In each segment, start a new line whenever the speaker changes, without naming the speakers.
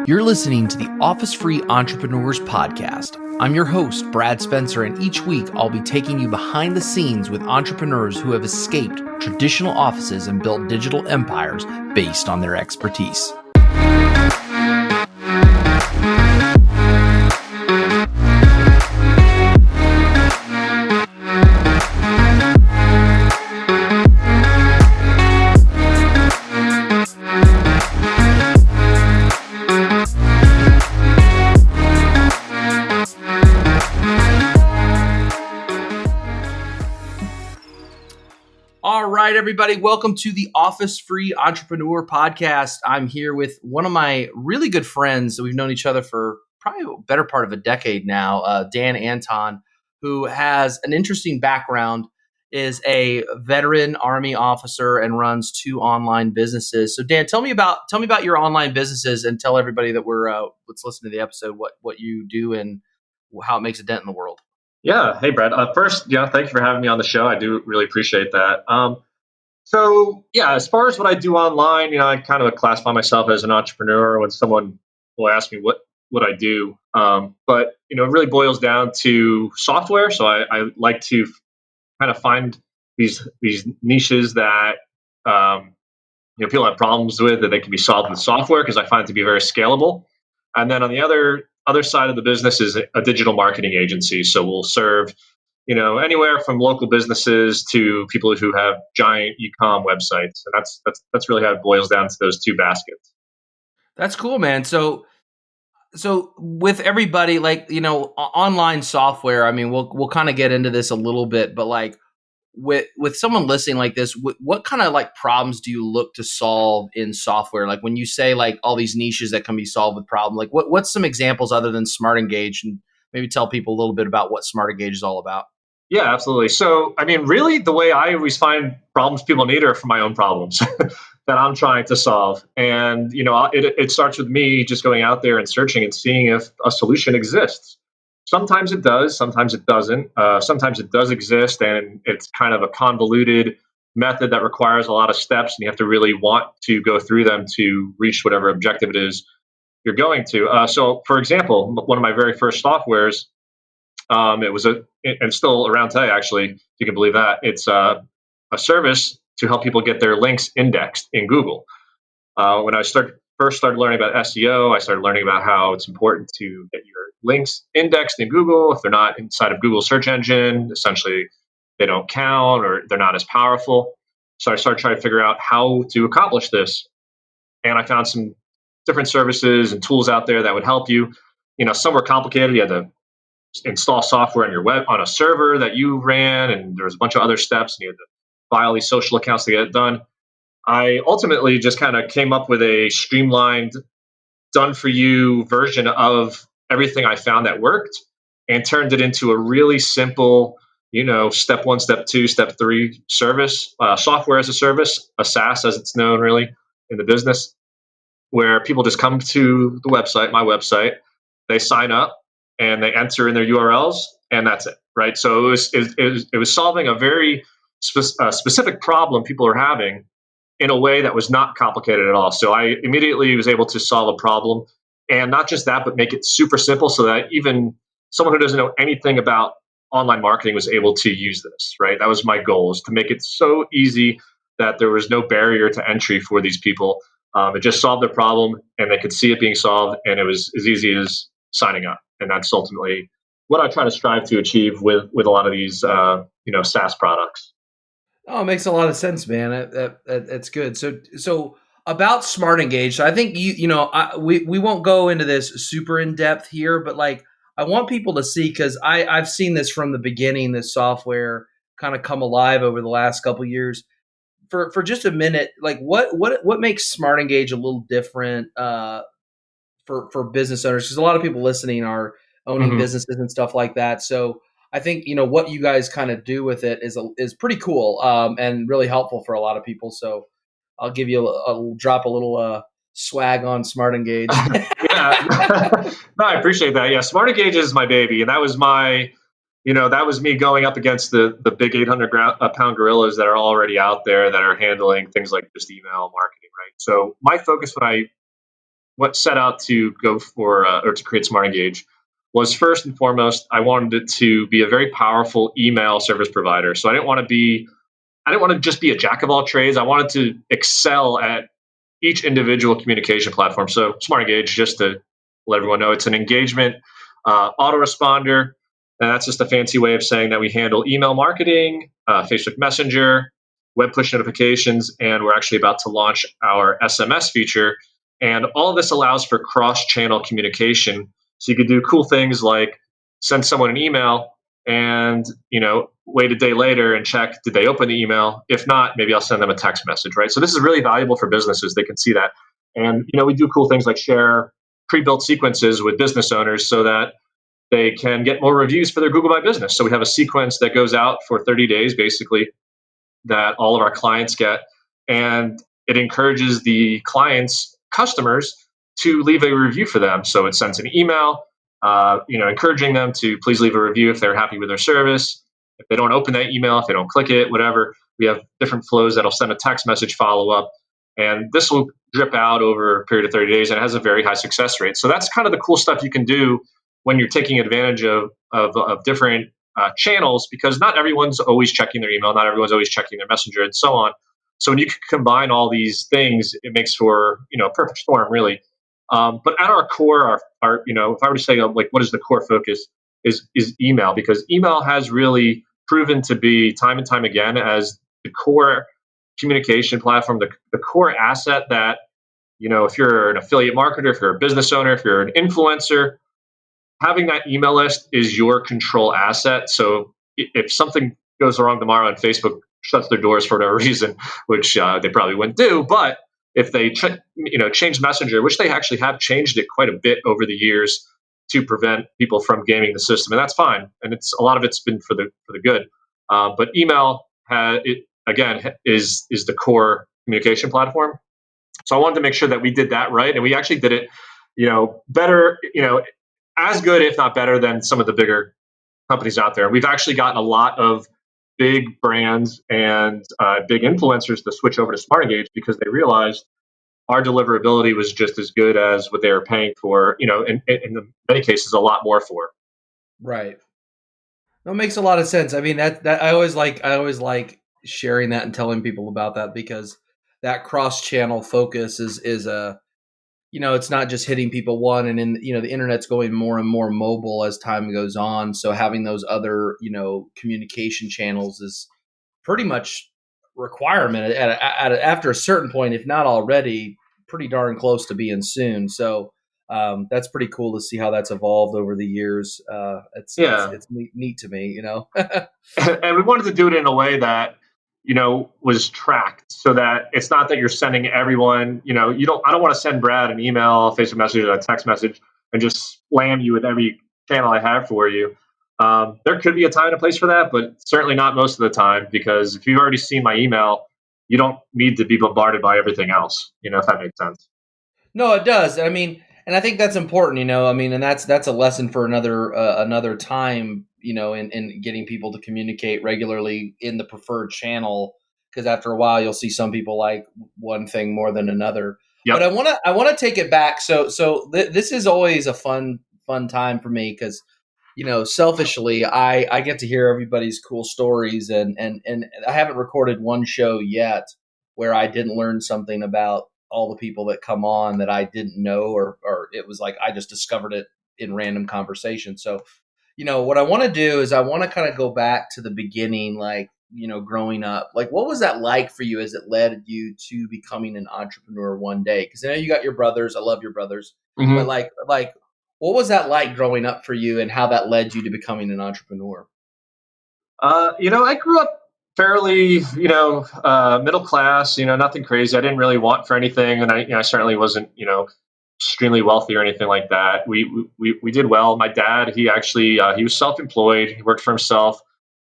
You're listening to the Office Free Entrepreneurs Podcast. I'm your host, Brad Spencer, and each week I'll be taking you behind the scenes with entrepreneurs who have escaped traditional offices and built digital empires based on their expertise. All right, everybody, welcome to the Office Free Entrepreneur Podcast. I'm here with one of my really good friends. We've known each other for probably a better part of a decade now, Dan Anton, who has an interesting background, is a veteran Army officer and runs 2 online businesses. So, Dan, tell me about your online businesses and tell everybody that let's listen to the episode what you do and how it makes a dent in the world.
Yeah. Hey, Brad. First, thank you for having me on the show. I do really appreciate that. As far as what I do online, I kind of classify myself as an entrepreneur when someone will ask me what I do. But it really boils down to software. So I like to kind of find these niches that people have problems with that they can be solved with software, because I find it to be very scalable. And then on the other side of the business is a digital marketing agency. So we'll serve, anywhere from local businesses to people who have giant e-com websites. And that's really how it boils down to those 2 baskets.
That's cool, man. So with everybody, online software, I mean, we'll kind of get into this a little bit, but with someone listening like this, what kind of problems do you look to solve in software? Like when you say all these niches that can be solved with problem, what's some examples other than Smart Engage, and maybe tell people a little bit about what Smart Engage is all about?
Yeah, absolutely. So, I mean, really the way I always find problems people need are from my own problems that I'm trying to solve. And, it starts with me just going out there and searching and seeing if a solution exists. Sometimes it does, sometimes it doesn't. Sometimes it does exist, and it's kind of a convoluted method that requires a lot of steps, and you have to really want to go through them to reach whatever objective it is you're going to. So, for example, one of my very first softwares, it was and still around today, actually, if you can believe that. It's a service to help people get their links indexed in Google. When I first started learning about SEO, I started learning about how it's important to get your links indexed in Google. If they're not inside of Google search engine, essentially they don't count or they're not as powerful. So I started trying to figure out how to accomplish this. And I found some different services and tools out there that would help you. Some were complicated. You had to install software on your web on a server that you ran, and there was a bunch of other steps, and you had to buy all these social accounts to get it done. I ultimately just kind of came up with a streamlined, done-for-you version of everything I found that worked, and turned it into a really simple, step 1, step 2, step 3 service, software as a service, a SaaS as it's known really in the business, where people just come to the website, my website, they sign up, and they enter in their URLs, and that's it, right? So it was solving a very specific problem people are having in a way that was not complicated at all. So I immediately was able to solve a problem, and not just that, but make it super simple so that even someone who doesn't know anything about online marketing was able to use this, right? That was my goal, is to make it so easy that there was no barrier to entry for these people. It just solved their problem, and they could see it being solved, and it was as easy as signing up. And that's ultimately what I try to strive to achieve with a lot of these, SaaS products.
Oh, it makes a lot of sense, man. That's good. So about Smart Engage, so I think we won't go into this super in depth here, but I want people to see, because I've seen this from the beginning, this software kind of come alive over the last couple of years. For just a minute, what makes Smart Engage a little different for business owners? Because a lot of people listening are owning businesses and stuff like that. So I think what you guys kind of do with it is pretty cool and really helpful for a lot of people. So I'll give you a drop a little swag on Smart Engage.
Yeah, no, I appreciate that. Yeah, Smart Engage is my baby, and that was me going up against the big 800-pound gorillas that are already out there that are handling things like just email marketing, right? So my focus when I what set out to go for or to create Smart Engage was first and foremost, I wanted it to be a very powerful email service provider. So I didn't want to just be a jack of all trades. I wanted to excel at each individual communication platform. So Smart Engage, just to let everyone know, it's an engagement autoresponder, and that's just a fancy way of saying that we handle email marketing, Facebook Messenger, web push notifications, and we're actually about to launch our SMS feature. And all of this allows for cross-channel communication. So you could do cool things like send someone an email and wait a day later and check, did they open the email? If not, maybe I'll send them a text message, right? So this is really valuable for businesses. They can see that. And we do cool things like share pre-built sequences with business owners so that they can get more reviews for their Google My Business. So we have a sequence that goes out for 30 days, basically, that all of our clients get. And it encourages the clients' customers to leave a review for them. So it sends an email, encouraging them to please leave a review if they're happy with their service. If they don't open that email, if they don't click it, whatever, we have different flows that'll send a text message follow up. And this will drip out over a period of 30 days, and it has a very high success rate. So that's kind of the cool stuff you can do when you're taking advantage of different channels, because not everyone's always checking their email, not everyone's always checking their messenger, and so on. So when you combine all these things, it makes for a perfect storm, really. But at our core, our if I were to say like what is the core focus is email, because email has really proven to be time and time again as the core communication platform, the core asset that if you're an affiliate marketer, if you're a business owner, if you're an influencer, having that email list is your control asset. So if something goes wrong tomorrow and Facebook shuts their doors for whatever reason, which they probably wouldn't do, but if they change Messenger, which they actually have changed it quite a bit over the years to prevent people from gaming the system, and that's fine. And a lot of it's been for the good. But email is the core communication platform. So I wanted to make sure that we did that right, and we actually did it, better, as good, if not better, than some of the bigger companies out there. We've actually gotten a lot of big brands and big influencers to switch over to Smart Engage because they realized our deliverability was just as good as what they were paying for, in many cases, a lot more for.
Right. That makes a lot of sense. I mean, that I always like sharing that and telling people about that, because that cross-channel focus is a, it's not just hitting people one, and in the internet's going more and more mobile as time goes on. So having those other communication channels is pretty much requirement after a certain point, if not already, pretty darn close to being soon. So that's pretty cool to see how that's evolved over the years. It's neat to me,
And we wanted to do it in a way that was tracked, so that it's not that you're sending everyone, I don't want to send Brad an email, Facebook message, or a text message and just slam you with every channel I have for you. There could be a time and a place for that, but certainly not most of the time, because if you've already seen my email, you don't need to be bombarded by everything else, if that makes sense.
No, it does. I mean, and I think that's important, I mean, and that's a lesson for another time, in getting people to communicate regularly in the preferred channel, because after a while you'll see some people like one thing more than another. But
Yep.
I want to take it back. So this is always a fun time for me, because selfishly, I get to hear everybody's cool stories, and I haven't recorded one show yet where I didn't learn something about all the people that come on that I didn't know, or it was like I just discovered it in random conversation. So, what I want to do is I want to kind of go back to the beginning, like, growing up. Like, what was that like for you as it led you to becoming an entrepreneur one day? Because I know you got your brothers. I love your brothers. But
Mm-hmm.
what was that like growing up for you, and how that led you to becoming an entrepreneur?
I grew up fairly, middle class. Nothing crazy. I didn't really want for anything, and I certainly wasn't, extremely wealthy or anything like that. We did well. My dad, he actually he was self-employed. He worked for himself.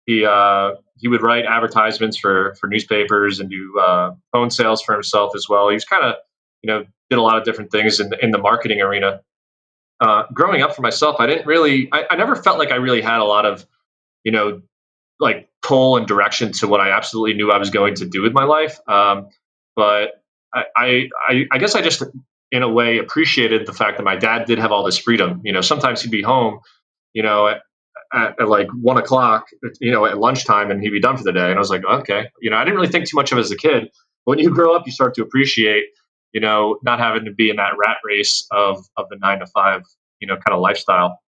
He would write advertisements for newspapers and do phone sales for himself as well. He was kind of, did a lot of different things in the marketing arena. Growing up for myself, I never felt like I really had a lot of, you know, like pull and direction to what I absolutely knew I was going to do with my life. But I guess I just in a way appreciated the fact that my dad did have all this freedom. Sometimes he'd be home, you know, at like 1 o'clock, at lunchtime, and he'd be done for the day. And I was like, okay, I didn't really think too much of it as a kid. But when you grow up, you start to appreciate, not having to be in that rat race of the 9 to 5, kind of lifestyle.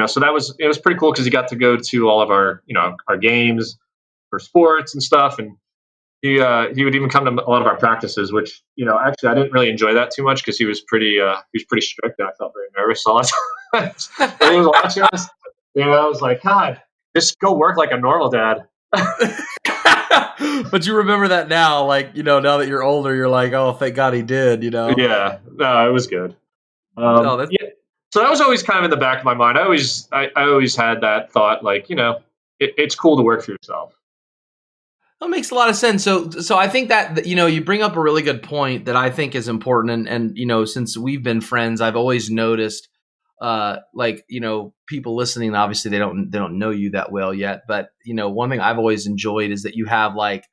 So it was pretty cool because he got to go to all of our games for sports and stuff, and he would even come to a lot of our practices, which actually I didn't really enjoy that too much because he was pretty strict, and I felt very nervous all the time. When he was watching us, I was like, God, just go work like a normal dad.
But you remember that now, like, now that you're older, you're like, oh, thank God he did,
Yeah, no, it was good.
No, that's
Yeah, so that was always kind of in the back of my mind. I always had that thought, like, it's cool to work for yourself.
That makes a lot of sense. So I think that you bring up a really good point that I think is important, and since we've been friends, I've always noticed, like people listening. Obviously, they don't know you that well yet, but one thing I've always enjoyed is that you have like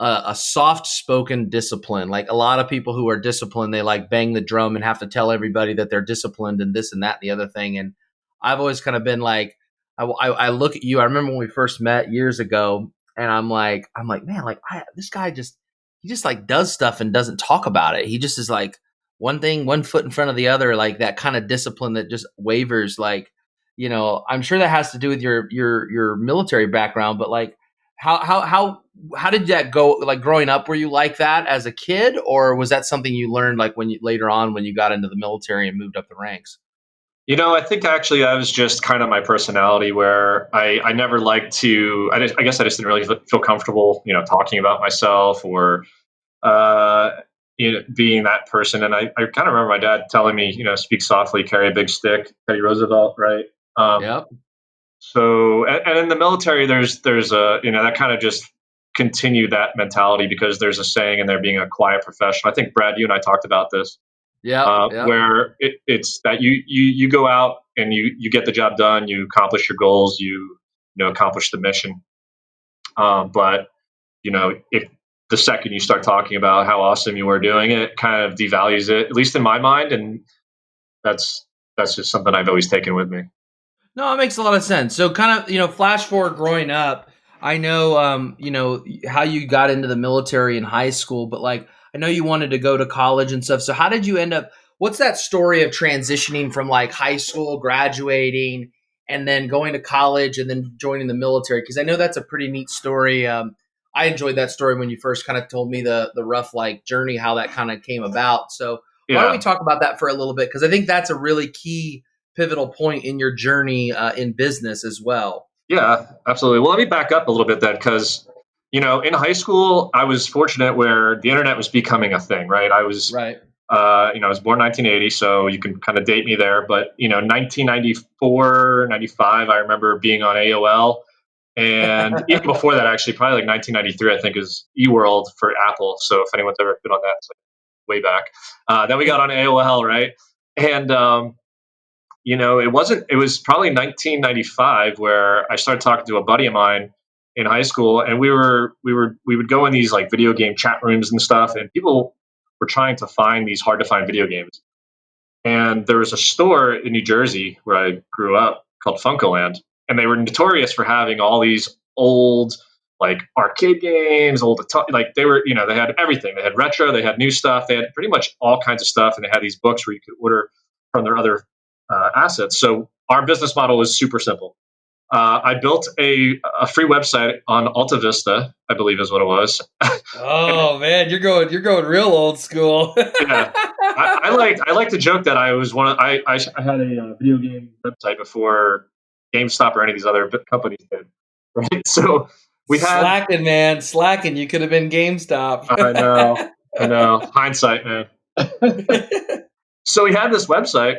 a soft spoken discipline. Like a lot of people who are disciplined, they like bang the drum and have to tell everybody that they're disciplined and this and that and the other thing. And I've always kind of been like, I look at you. I remember when we first met years ago, and I'm like, man, like this guy he just like does stuff and doesn't talk about it. He just is like one thing, one foot in front of the other, like that kind of discipline that just wavers. Like, I'm sure that has to do with your military background, but like, how did that go? Like growing up, were you like that as a kid, or was that something you learned like later on when you got into the military and moved up the ranks?
I think actually that was just kind of my personality where I never liked to, I guess I just didn't really feel comfortable, talking about myself or, being that person. And I kind of remember my dad telling me, speak softly, carry a big stick, Teddy Roosevelt, right? Um,
Yep.
so, and in the military, there's that kind of just continued that mentality because there's a saying in there, being a quiet professional. I think Brad, you and I talked about this,
Yep. Yep.
where it's that you go out and you get the job done, you accomplish your goals, accomplish the mission. But if the second you start talking about how awesome you were doing it, it kind of devalues it, at least in my mind, and that's just something I've always taken with me.
No, it makes a lot of sense. So kind of, flash forward growing up, I know, how you got into the military in high school, but like, I know you wanted to go to college and stuff. So how did you end up, what's that story of transitioning from like high school, graduating, and then going to college and then joining the military? Because I know that's a pretty neat story. I enjoyed that story when you first kind of told me the rough like journey, how that kind of came about. So why don't we
Yeah.
talk about that for a little bit? Because I think that's a really key pivotal point in your journey in business as well.
Yeah, absolutely. Well, let me back up a little bit then, because in high school, I was fortunate where the internet was becoming a thing, right?
Right.
I was born 1980, so you can kind of date me there. But 1994, 95, I remember being on AOL, and even before that, actually, probably like 1993, I think is eWorld for Apple. So if anyone's ever been on that, it's like way back. Then we got on AOL, right? And it was probably 1995 where I started talking to a buddy of mine in high school, and we would go in these like video game chat rooms and stuff, and people were trying to find these hard to find video games. And there was a store in New Jersey where I grew up called Funkoland, and they were notorious for having all these old like arcade games, like they had everything. They had retro, they had new stuff, they had pretty much all kinds of stuff, and they had these books where you could order from their other assets. So our business model was super simple. I built a free website on Alta Vista, I believe is what it was.
Oh man, you're going real old school.
Yeah, I like to joke that I was I had a video game website before GameStop or any of these other companies did. Right, so we had.
Slacking, man, slacking. You could have been GameStop.
I know, hindsight, man. So we had this website,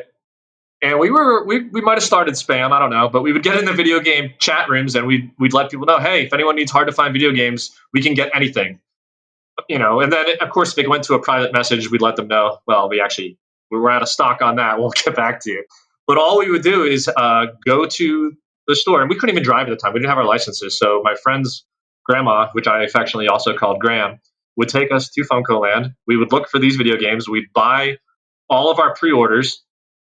and we might have started spam, I don't know, but we would get in the video game chat rooms and we'd let people know, hey, if anyone needs hard to find video games, we can get anything. And then of course if they went to a private message, we'd let them know, well, we're out of stock on that. We'll get back to you. But all we would do is go to the store, and we couldn't even drive at the time. We didn't have our licenses. So my friend's grandma, which I affectionately also called Graham, would take us to Funko Land. We would look for these video games. We'd buy all of our pre-orders,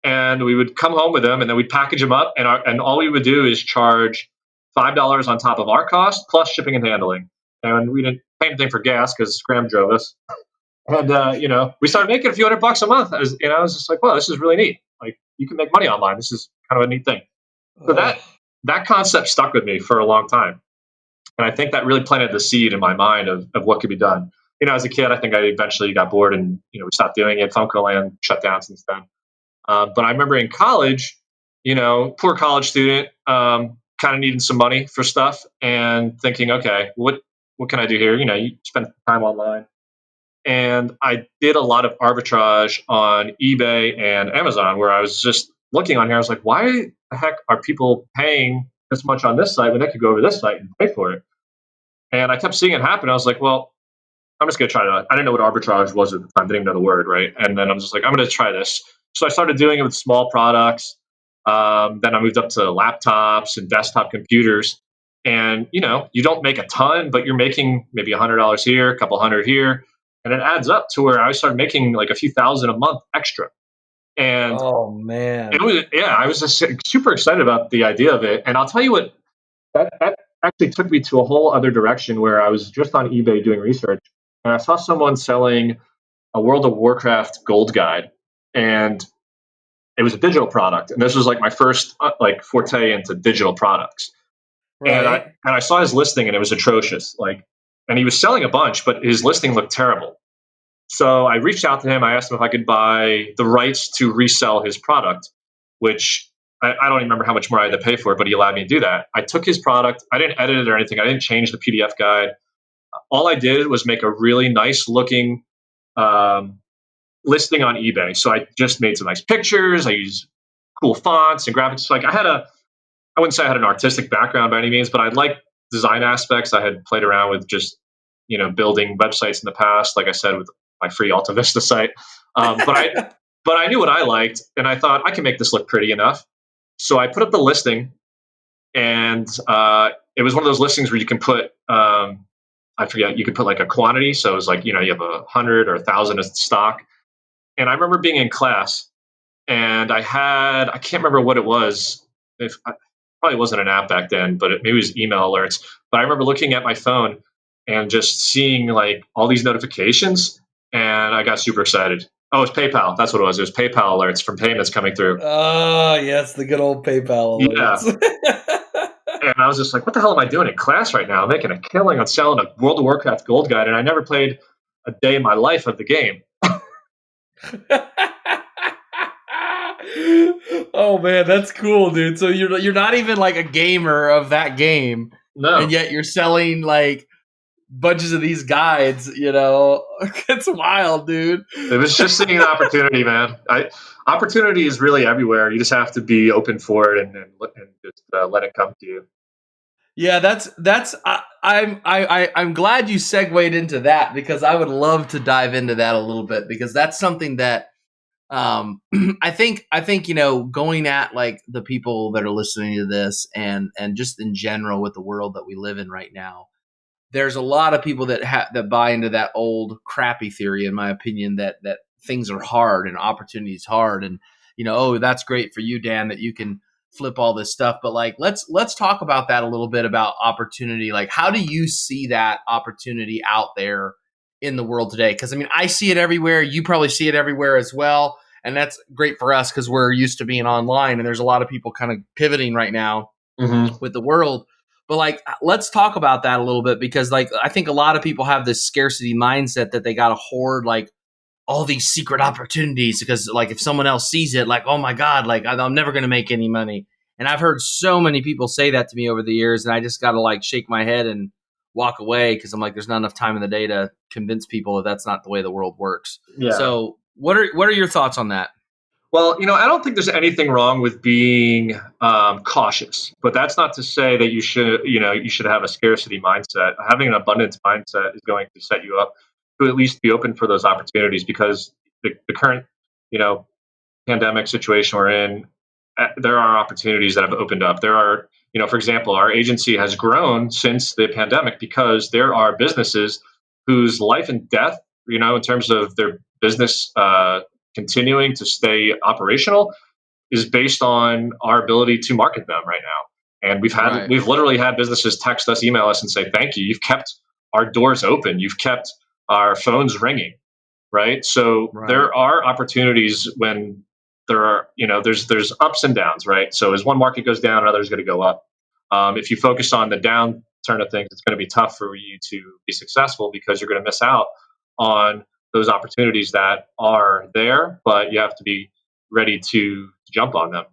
and we would come home with them, and then we'd package them up, and all we would do is charge $5 on top of our cost plus shipping and handling, and we didn't pay anything for gas because Scram drove us. And we started making a few $100 a month. I was just like, "Well, this is really neat. Like, you can make money online. This is kind of a neat thing." So that concept stuck with me for a long time, and I think that really planted the seed in my mind of what could be done. As a kid, I think I eventually got bored, and we stopped doing it. Funko Land shut down since then. But I remember in college, poor college student, kind of needing some money for stuff, and thinking, okay, what can I do here? You spend time online. And I did a lot of arbitrage on eBay and Amazon, where I was just looking on here. I was like, why the heck are people paying this much on this site when they could go over this site and pay for it? And I kept seeing it happen. I was like, well, I'm just going to try it. I didn't know what arbitrage was at the time. Didn't even know the word, right? And then I'm just like, I'm going to try this. So I started doing it with small products. Then I moved up to laptops and desktop computers. And, you don't make a ton, but you're making maybe $100 here, a couple hundred here. And it adds up to where I started making like a few thousand a month extra. And
oh man,
I was just super excited about the idea of it. And I'll tell you what, that actually took me to a whole other direction, where I was just on eBay doing research, and I saw someone selling a World of Warcraft gold guide, and it was a digital product. And this was like my first forte into digital products. Right. And I saw his listing, and it was atrocious. And he was selling a bunch, but his listing looked terrible. So I reached out to him. I asked him if I could buy the rights to resell his product, which I don't even remember how much more I had to pay for it, but he allowed me to do that. I took his product. I didn't edit it or anything. I didn't change the PDF guide. All I did was make a really nice looking listing on eBay. So I just made some nice pictures. I used cool fonts and graphics. I wouldn't say I had an artistic background by any means, but I liked design aspects. I had played around with just, building websites in the past, like I said, with my free Alta Vista site. But I knew what I liked, and I thought I can make this look pretty enough. So I put up the listing, and it was one of those listings where you can put, I forget, you could put like a quantity. So it was like, you have 100 or 1,000 of stock. And I remember being in class, and I can't remember what it was. Probably wasn't an app back then, but maybe it was email alerts. But I remember looking at my phone and just seeing like all these notifications, and I got super excited. Oh, it's PayPal. That's what it was. It was PayPal alerts from payments coming through.
Oh, yes, the good old PayPal alerts.
Yeah. And I was just like, what the hell am I doing in class right now? I'm making a killing on selling a World of Warcraft gold guide, and I never played a day in my life of the game.
Oh man, that's cool, dude. So you're not even like a gamer of that game,
no,
and yet you're selling like bunches of these guides. It's wild, dude.
It was just seeing an opportunity, man. Opportunity is really everywhere. You just have to be open for it and just let it come to you.
Yeah, I'm glad you segued into that, because I would love to dive into that a little bit, because that's something that I think going at like the people that are listening to this, and just in general with the world that we live in right now, there's a lot of people that buy into that old crappy theory, in my opinion, that things are hard and opportunity is hard, and oh, that's great for you, Dan, that you can flip all this stuff, but like let's talk about that a little bit, about opportunity. Like, how do you see that opportunity out there in the world today? Because I mean, I see it everywhere. You probably see it everywhere as well, and that's great for us because we're used to being online, and there's a lot of people kind of pivoting right now with the world. But like, let's talk about that a little bit, because like I think a lot of people have this scarcity mindset that they got to hoard like all these secret opportunities, because like if someone else sees it, like, oh my God, like I'm never going to make any money. And I've heard so many people say that to me over the years, and I just got to like shake my head and walk away, because I'm like, there's not enough time in the day to convince people that that's not the way the world works. Yeah. So what are your thoughts on that?
Well, I don't think there's anything wrong with being cautious, but that's not to say that you should have a scarcity mindset. Having an abundance mindset is going to set you up to at least be open for those opportunities, because the current, pandemic situation we're in, there are opportunities that have opened up. There are, for example, our agency has grown since the pandemic because there are businesses whose life and death, in terms of their business continuing to stay operational is based on our ability to market them right now. And
Right.
we've literally had businesses text us, email us, and say, "Thank you. You've kept our doors open. You've kept our phones ringing." Right. So
Right.
there are opportunities when there are, there's ups and downs. Right. So as one market goes down, another is going to go up. If you focus on the downturn of things, it's going to be tough for you to be successful because you're going to miss out on those opportunities that are there, but you have to be ready to jump on them.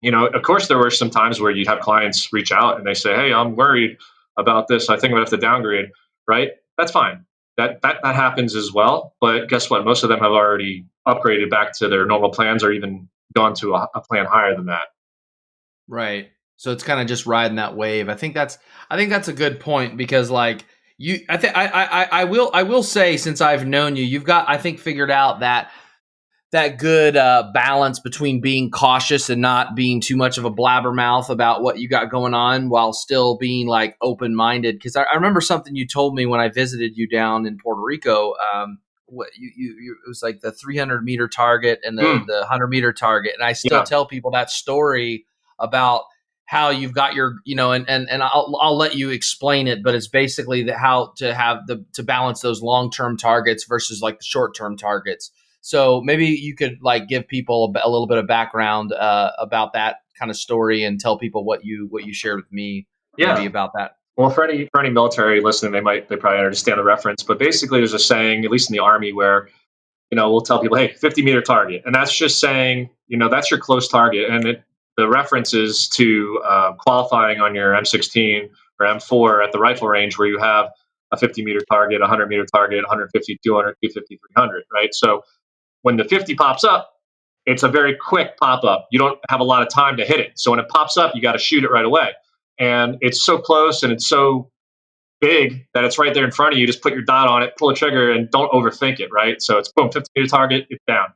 Of course, there were some times where you'd have clients reach out and they say, "Hey, I'm worried about this. I think I'm gonna have to downgrade." Right? That's fine. That happens as well. But guess what? Most of them have already upgraded back to their normal plans, or even gone to a plan higher than that.
Right. So it's kind of just riding that wave. I think that's a good point because like you I think I will say since I've known you, you've got I think figured out that good balance between being cautious and not being too much of a blabbermouth about what you got going on while still being like open minded. Because I remember something you told me when I visited you down in Puerto Rico. What it was like the 300-meter target and
Mm,
the 100-meter target, and I still
yeah,
tell people that story about how you've got your and I'll let you explain it, but it's basically how to have to balance those long-term targets versus like the short-term targets. So maybe you could like give people a little bit of background about that kind of story and tell people what you shared with me maybe
yeah.
about that.
Well, for any military listening, they probably understand the reference. But basically, there's a saying, at least in the Army, where we'll tell people, "Hey, 50-meter target," and that's just saying, that's your close target, and the reference is to qualifying on your M16 or M4 at the rifle range, where you have a 50-meter target, a 100-meter target, 150, 200, 250, 300, right? So when the 50 pops up, it's a very quick pop up. You don't have a lot of time to hit it. So when it pops up, you got to shoot it right away. And it's so close and it's so big that it's right there in front of you. Just put your dot on it, pull a trigger, and don't overthink it, right? So it's boom, 50-meter target, it's down.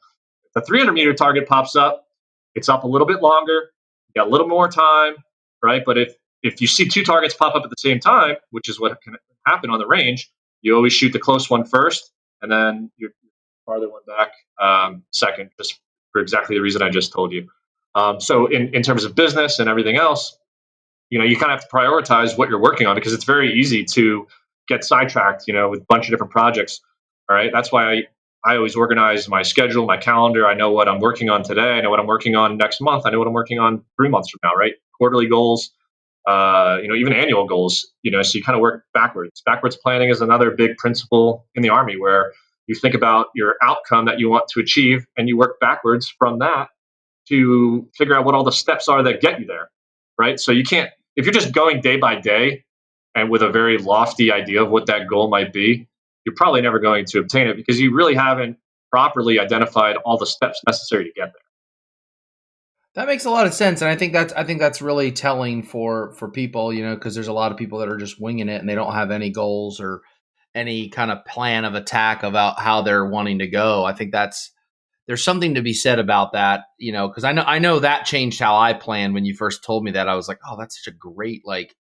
The 300-meter target pops up, it's up a little bit longer, you got a little more time, right? But if you see two targets pop up at the same time, which is what can happen on the range, you always shoot the close one first, and then your farther one back second, just for exactly the reason I just told you. So in terms of business and everything else, you kind of have to prioritize what you're working on because it's very easy to get sidetracked, with a bunch of different projects. All right. That's why I always organize my schedule, my calendar. I know what I'm working on today. I know what I'm working on next month. I know what I'm working on 3 months from now, right? Quarterly goals, even annual goals, so you kind of work backwards. Backwards planning is another big principle in the Army where you think about your outcome that you want to achieve and you work backwards from that to figure out what all the steps are that get you there, right? So you can't, if you're just going day by day and with a very lofty idea of what that goal might be, you're probably never going to obtain it because you really haven't properly identified all the steps necessary to get there.
That makes a lot of sense, and I think that's really telling for people, because there's a lot of people that are just winging it and they don't have any goals or any kind of plan of attack about how they're wanting to go. I think there's something to be said about that, because I know that changed how I planned when you first told me that. I was like, oh, that's such a great like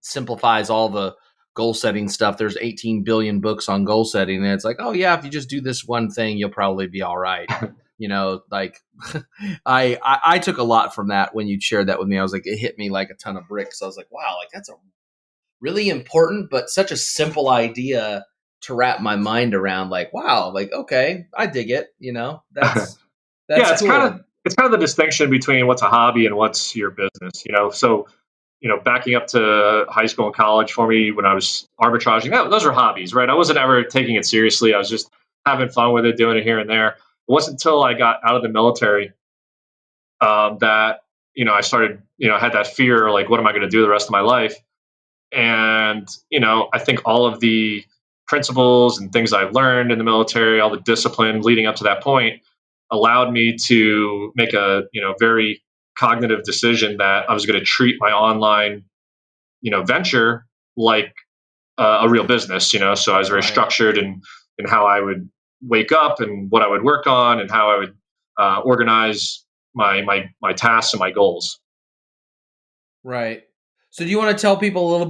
simplifies all the goal setting stuff. There's 18 billion books on goal setting, and it's like, oh yeah, if you just do this one thing, you'll probably be all right. Like I took a lot from that when you shared that with me. I was like, it hit me like a ton of bricks. I was like, wow, like that's a really important but such a simple idea to wrap my mind around. Like, wow, like okay, I dig it. That's
Yeah,
cool.
it's kind of the distinction between what's a hobby and what's your business. So backing up to high school and college for me when I was arbitraging, those were hobbies, right? I wasn't ever taking it seriously. I was just having fun with it, doing it here and there. It wasn't until I got out of the military that I started, had that fear, like, what am I going to do the rest of my life? And I think all of the principles and things I've learned in the military, all the discipline leading up to that point, allowed me to make a very cognitive decision that I was going to treat my online venture like a real business. So I was very
Right.
structured in how I would wake up and what I would work on and how I would organize my tasks and my goals.
Right. So do you want to tell people a little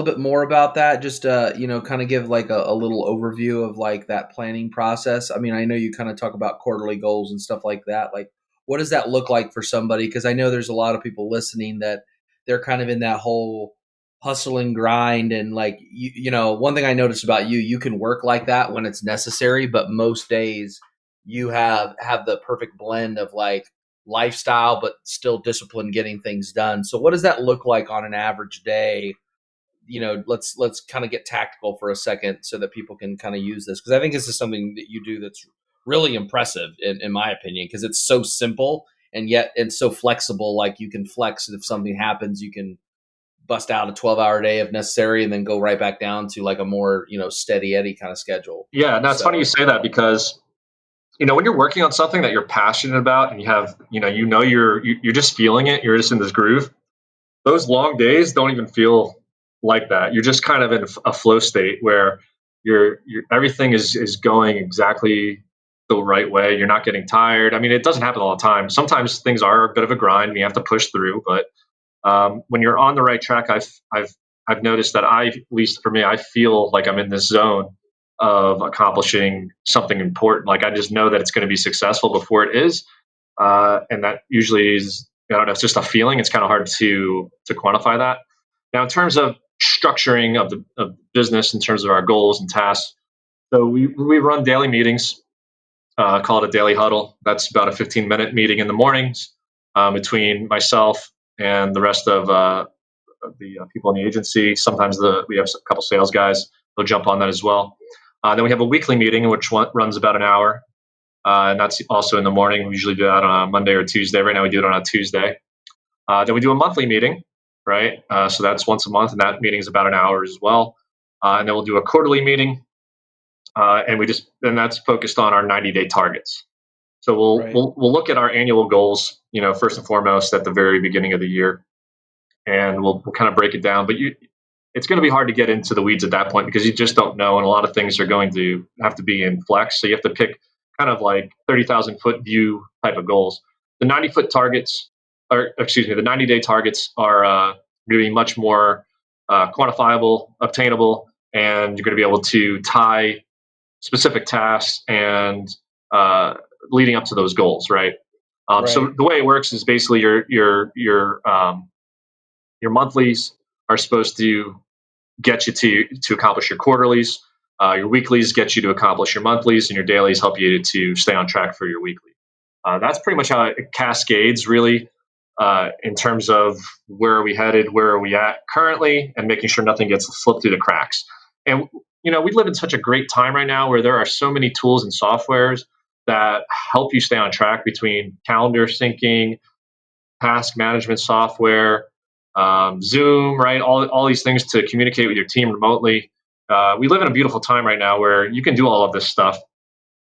bit more about that? Just kind of give like a little overview of like that planning process. I mean, I know you kind of talk about quarterly goals and stuff like that. Like, what does that look like for somebody? Because I know there's a lot of people listening that they're kind of in that whole hustle and grind, and like one thing I noticed about you, you can work like that when it's necessary, but most days you have the perfect blend of like lifestyle but still discipline getting things done. So what does that look like on an average day? Let's kind of get tactical for a second so that people can kind of use this, because I think this is something that you do that's really impressive in my opinion, because it's so simple and yet it's so flexible. Like you can flex if something happens, you can bust out a 12-hour day if necessary and then go right back down to like a more steady Eddie kind of schedule.
Yeah, no, it's funny you
So
say that because when you're working on something that you're passionate about and you have, you're just feeling it, you're just in this groove. Those long days don't even feel like that. You're just kind of in a flow state where you're everything is going exactly the right way. You're not getting tired. I mean, it doesn't happen all the time. Sometimes things are a bit of a grind and you have to push through. But when you're on the right track, I've noticed that at least for me, I feel like I'm in this zone of accomplishing something important. Like I just know that it's going to be successful before it is, and that usually is, I don't know, it's just a feeling. It's kind of hard to quantify that. Now, in terms of structuring of business, in terms of our goals and tasks, so we run daily meetings, call it a daily huddle. That's about a 15-minute meeting in the mornings between myself and the rest of the people in the agency. Sometimes we have a couple sales guys. They'll jump on that as well. Then we have a weekly meeting, which runs about an hour. And that's also in the morning. We usually do that on a Monday or Tuesday. Right now, we do it on a Tuesday. Then we do a monthly meeting, right? So that's once a month, and that meeting is about an hour as well. And then we'll do a quarterly meeting, and that's focused on our 90-day targets. So we'll,
right.
we'll we'll look at our annual goals, first and foremost at the very beginning of the year, and we'll kind of break it down. But it's going to be hard to get into the weeds at that point because you just don't know, and a lot of things are going to have to be in flex. So you have to pick kind of like 30,000-foot view type of goals. The 90-foot targets, or excuse me, the 90-day targets are going to be much more quantifiable, obtainable, and you're going to be able to tie specific tasks and leading up to those goals, right? So
Right.
the way it works is basically your monthlies are supposed to get you to accomplish your quarterlies. Your weeklies get you to accomplish your monthlies, and your dailies help you to stay on track for your weekly. That's pretty much how it cascades, really, in terms of where are we headed, where are we at currently, and making sure nothing gets slipped through the cracks. And we live in such a great time right now where there are so many tools and softwares that help you stay on track, between calendar syncing, task management software, Zoom, right? All these things to communicate with your team remotely. We live in a beautiful time right now where you can do all of this stuff.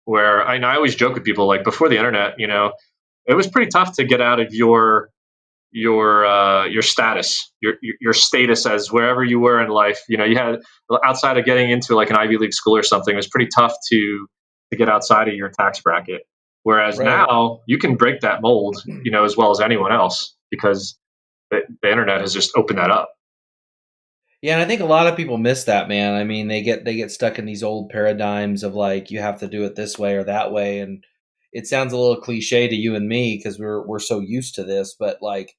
Where I always joke with people, like before the internet, it was pretty tough to get out of your status, your status as wherever you were in life. You had, outside of getting into like an Ivy League school or something, it was pretty tough to get outside of your tax bracket. Whereas
Right.
now you can break that mold, as well as anyone else, because the internet has just opened that up.
Yeah, and I think a lot of people miss that, man. I mean, they get stuck in these old paradigms of like you have to do it this way or that way, and it sounds a little cliche to you and me because we're so used to this. But like,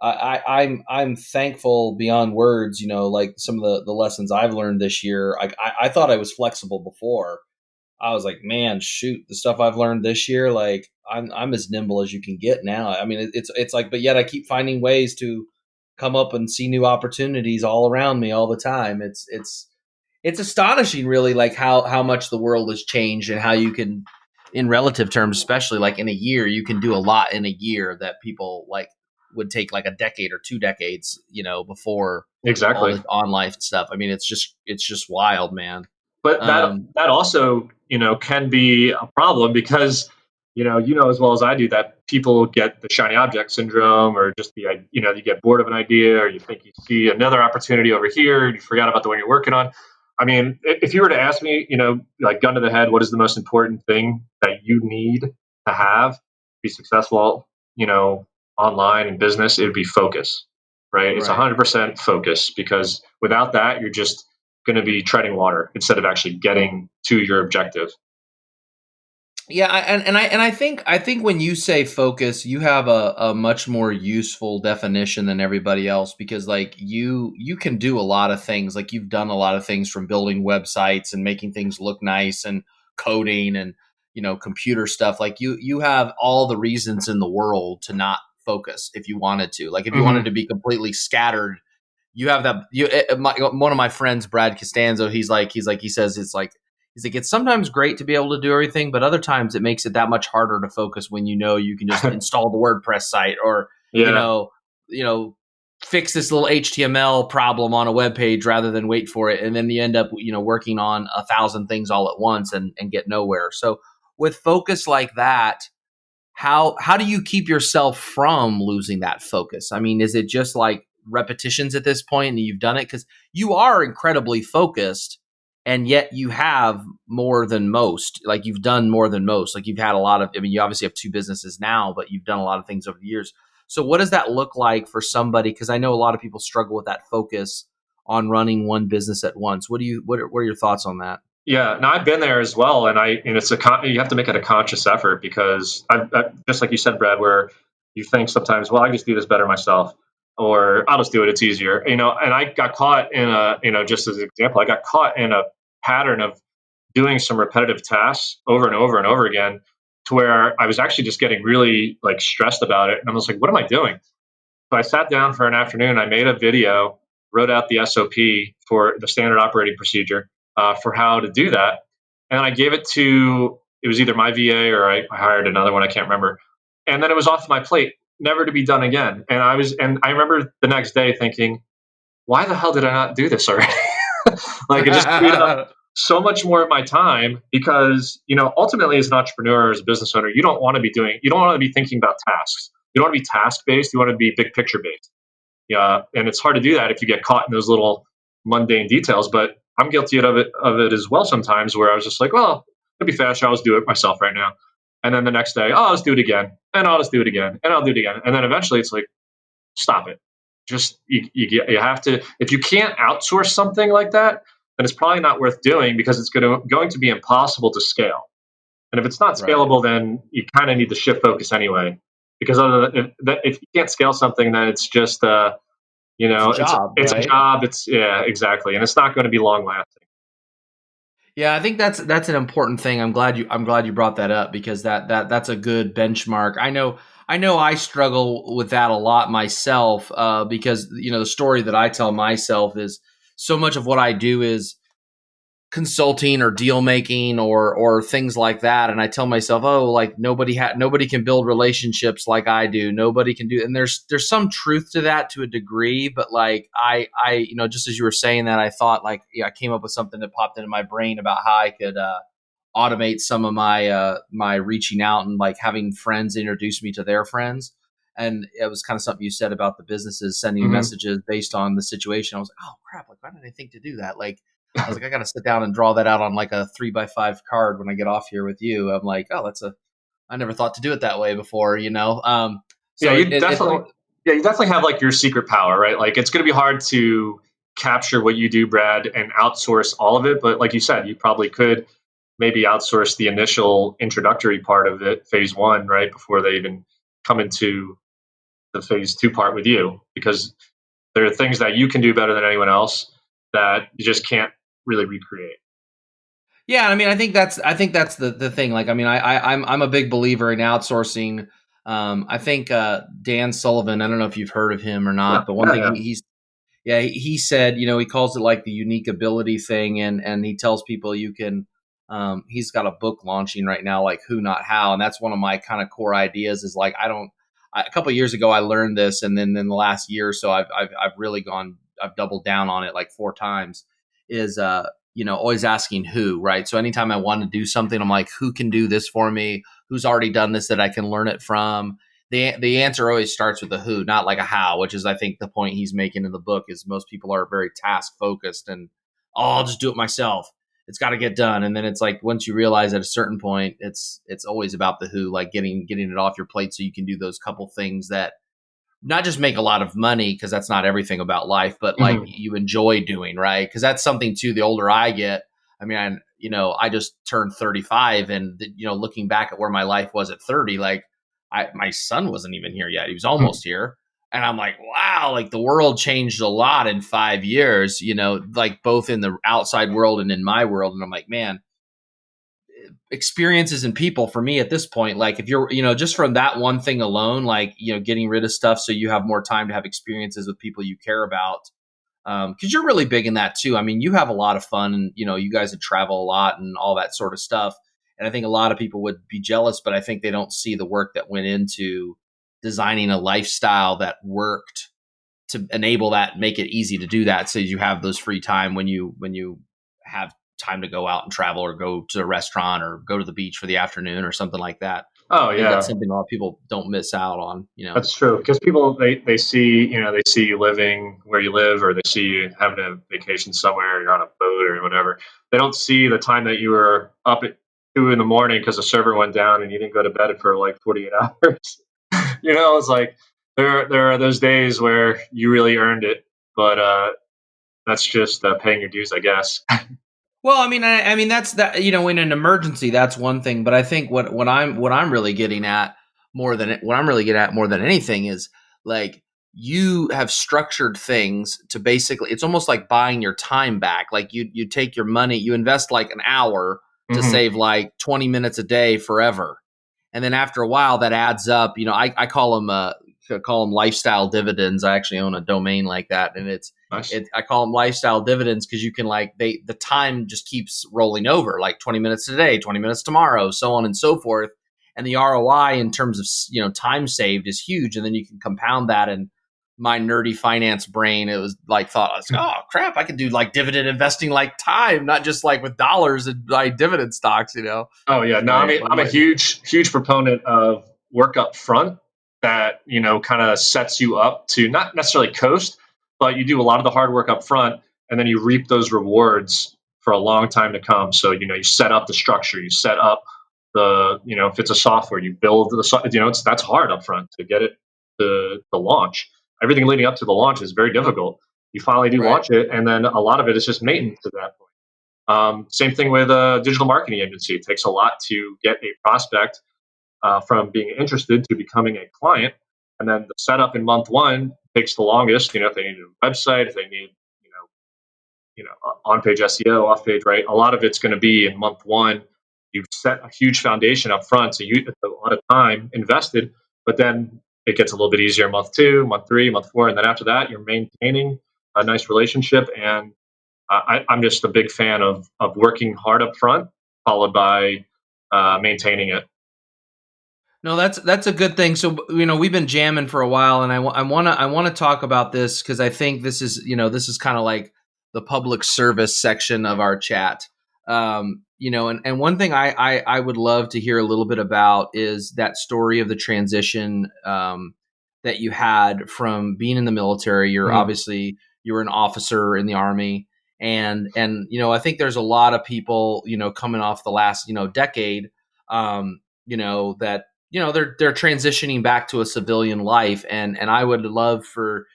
I'm thankful beyond words. Like some of the lessons I've learned this year. Like I thought I was flexible before. I was like, man, shoot, the stuff I've learned this year, like I'm as nimble as you can get now. I mean, it's like, but yet I keep finding ways to come up and see new opportunities all around me all the time. It's astonishing, really, like how much the world has changed and how you can, in relative terms, especially like in a year, you can do a lot in a year that people like would take like a decade or 2 decades, before all
Exactly.
this on life stuff. I mean, it's just wild, man.
But that
Um,
that also, can be a problem because, you know as well as I do that people get the shiny object syndrome, or just you get bored of an idea, or you think you see another opportunity over here and you forgot about the one you're working on. I mean, if you were to ask me, like gun to the head, what is the most important thing that you need to have to be successful, online in business, it would be focus. right? It's
Right.
100% focus, because without that, you're just going to be treading water instead of actually getting to your objective.
Yeah, and I think when you say focus, you have a much more useful definition than everybody else, because like you can do a lot of things. Like you've done a lot of things, from building websites and making things look nice and coding and computer stuff. Like you have all the reasons in the world to not focus if you wanted to. Like if you wanted
Mm-hmm.
to be completely scattered, you have that. One of my friends, Brad Costanzo, he says he's like, it's sometimes great to be able to do everything, but other times it makes it that much harder to focus when you can just install the WordPress site, or you
Yeah.
know you know fix this little HTML problem on a web page rather than wait for it, and then you end up working on 1,000 things all at once and get nowhere. So with focus like that, how do you keep yourself from losing that focus? I mean, is it just like repetitions at this point and you've done it? Because you are incredibly focused, and yet you have more than most. Like you've done more than most. Like you've had a lot of, I mean, you obviously have two businesses now, but you've done a lot of things over the years. So what does that look like for somebody? Because I know a lot of people struggle with that focus on running one business at once. What are your thoughts on that?
Yeah, no, I've been there as well, and it's you have to make it a conscious effort, because just like you said, Brad, where you think sometimes, well, I can just do this better myself, or I'll just do it, it's easier, And I got caught in a, just as an example, I got caught in a pattern of doing some repetitive tasks over and over and over again, to where I was actually just getting really like stressed about it, and I was like, what am I doing? So I sat down for an afternoon. I made a video, wrote out the SOP for the standard operating procedure for how to do that, and I gave it to, it was either my VA or I hired another one. I can't remember. And then it was off my plate, never to be done again. And I remember the next day thinking, why the hell did I not do this already? Like it just freed up so much more of my time, because ultimately, as an entrepreneur, as a business owner, you don't want to be thinking about tasks. You don't want to be task based. You want to be big picture based. Yeah, and it's hard to do that if you get caught in those little mundane details. But I'm guilty of it as well sometimes, where I was just like, well, it'd be faster. I'll just do it myself right now. And then the next day, oh, I'll just do it again, and I'll just do it again, and I'll do it again, and then eventually it's like, stop it. Just you have to. If you can't outsource something like that, then it's probably not worth doing, because it's going to be impossible to scale. And if it's not
Right.
scalable, then you kind of need to shift focus anyway. Because if you can't scale something, then it's just
It's a
it's
job,
it's a
right?
job. It's Yeah, exactly, and it's not going to be long lasting.
Yeah, I think that's an important thing. I'm glad you brought that up, because that's a good benchmark. I know I struggle with that a lot myself, because the story that I tell myself is so much of what I do is consulting or deal making or things like that, and I tell myself, oh, like nobody can build relationships like I do, nobody can do, and there's some truth to that to a degree, but like I just as you were saying that, I thought, like, yeah, I came up with something that popped into my brain about how I could automate some of my reaching out and like having friends introduce me to their friends. And it was kind of something you said about the businesses sending
Hmm.
messages based on the situation. I was like, oh crap, like why didn't I think to do that? Like I was like, I got to sit down and draw that out on like a 3x5 card when I get off here with you. I'm like, oh, I never thought to do it that way before.
Yeah,
So it's all.
you definitely have like your secret power, right? Like it's going to be hard to capture what you do, Brad, and outsource all of it. But like you said, you probably could maybe outsource the initial introductory part of it, phase one, right, before they even come into the phase two part with you, because there are things that you can do better than anyone else that you just can't really recreate.
Yeah, I mean, I think that's the thing. Like, I mean, I'm a big believer in outsourcing. I think Dan Sullivan. I don't know if you've heard of him or
Yeah,
not, but one
yeah,
thing
yeah.
he said, he calls it like the unique ability thing, and he tells people you can. He's got a book launching right now, like Who Not How, and that's one of my kind of core ideas. Is like I don't. A couple of years ago, I learned this, and then in the last year or so, I've really I've doubled down on it like 4 times. Is always asking who, right? So anytime I want to do something, I'm like, who can do this for me? Who's already done this that I can learn it from? The answer always starts with a who, not like a how, which is I think the point he's making in the book is most people are very task focused and, oh, I'll just do it myself. It's got to get done, and then it's like once you realize at a certain point, it's always about the who, like getting it off your plate so you can do those couple things that not just make a lot of money, because that's not everything about life, but like
Mhm.
you enjoy doing, right? Because that's something too. The older I get, I mean, I just turned 35, and looking back at where my life was at 30, like my son wasn't even here yet; he was almost here, and I'm like, wow, like the world changed a lot in 5 years, like both in the outside world and in my world, and I'm like, man, experiences and people for me at this point, like if you're just from that one thing alone, like getting rid of stuff so you have more time to have experiences with people you care about, because you're really big in that too. I mean, you have a lot of fun, and you guys would travel a lot and all that sort of stuff, and I think a lot of people would be jealous, but I think they don't see the work that went into designing a lifestyle that worked to enable that, make it easy to do that, so you have those free time when you have time to go out and travel or go to a restaurant or go to the beach for the afternoon or something like that.
Oh
I think that's
yeah,
something a lot of people don't miss out on.
that's true. Because people they see they see you living where you live, or they see you having a vacation somewhere, you're on a boat or whatever. They don't see the time that you were up at 2 in the morning because the server went down and you didn't go to bed for like 48 hours. It's like there are those days where you really earned it, but that's just paying your dues, I guess.
Well, I mean that's that. In an emergency, that's one thing. But I think what I'm really getting at more than anything is like you have structured things to basically. It's almost like buying your time back. Like you take your money, you invest like an hour to
Hmm.
save like 20 minutes a day forever, and then after a while that adds up. I call them lifestyle dividends. I actually own a domain like that, and
Nice.
I call them lifestyle dividends because you can like the time just keeps rolling over, like 20 minutes today, 20 minutes tomorrow, so on and so forth, and the ROI in terms of time saved is huge, and then you can compound that. And my nerdy finance brain, it was like thought I was like, oh crap, I could do like dividend investing like time, not just like with dollars and like dividend stocks.
Oh yeah, no, I'm a huge proponent of work up front that kind of sets you up to not necessarily coast, but you do a lot of the hard work up front, and then you reap those rewards for a long time to come. So you set up the structure, you set up the if it's a software, you build that's hard up front to get it to launch. Everything leading up to the launch is very difficult. You finally do
Right.
launch it, and then a lot of it is just maintenance at that point. Same thing with a digital marketing agency. It takes a lot to get a prospect from being interested to becoming a client, and then the setup in month one takes the longest. If they need a website, if they need on page SEO, off page, right? A lot of it's going to be in month one. You've set a huge foundation up front, so it's a lot of time invested. But then it gets a little bit easier month two, month three, month four, and then after that, you're maintaining a nice relationship. And I'm just a big fan of working hard up front, followed by maintaining it.
No, that's a good thing. So we've been jamming for a while, and I want to talk about this because I think this is kind of like the public service section of our chat. And one thing I would love to hear a little bit about is that story of the transition that you had from being in the military.
Mhm.
You were an officer in the Army, and I think there's a lot of people coming off the last decade, that they're transitioning back to a civilian life, and I would love for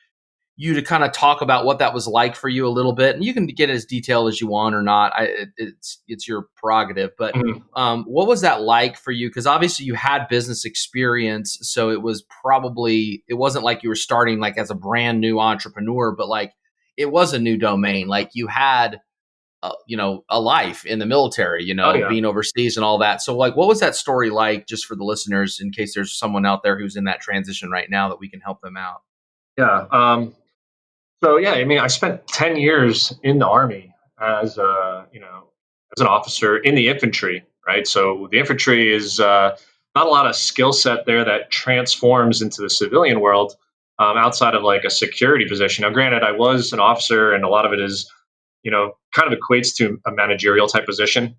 you to kind of talk about what that was like for you a little bit, and you can get as detailed as you want or not. It's your prerogative, but
Mhm.
what was that like for you? Because obviously you had business experience, so it wasn't like you were starting like as a brand new entrepreneur, but like it was a new domain. Like you had a life in the military,
Oh yeah,
being overseas and all that. So like, what was that story like, just for the listeners, in case there's someone out there who's in that transition right now that we can help them out?
yeah. So yeah, I mean, I spent 10 years in the army as as an officer in the infantry, right? So the infantry is not a lot of skill set there that transforms into the civilian world outside of like a security position. Now, granted, I was an officer, and a lot of it is kind of equates to a managerial type position.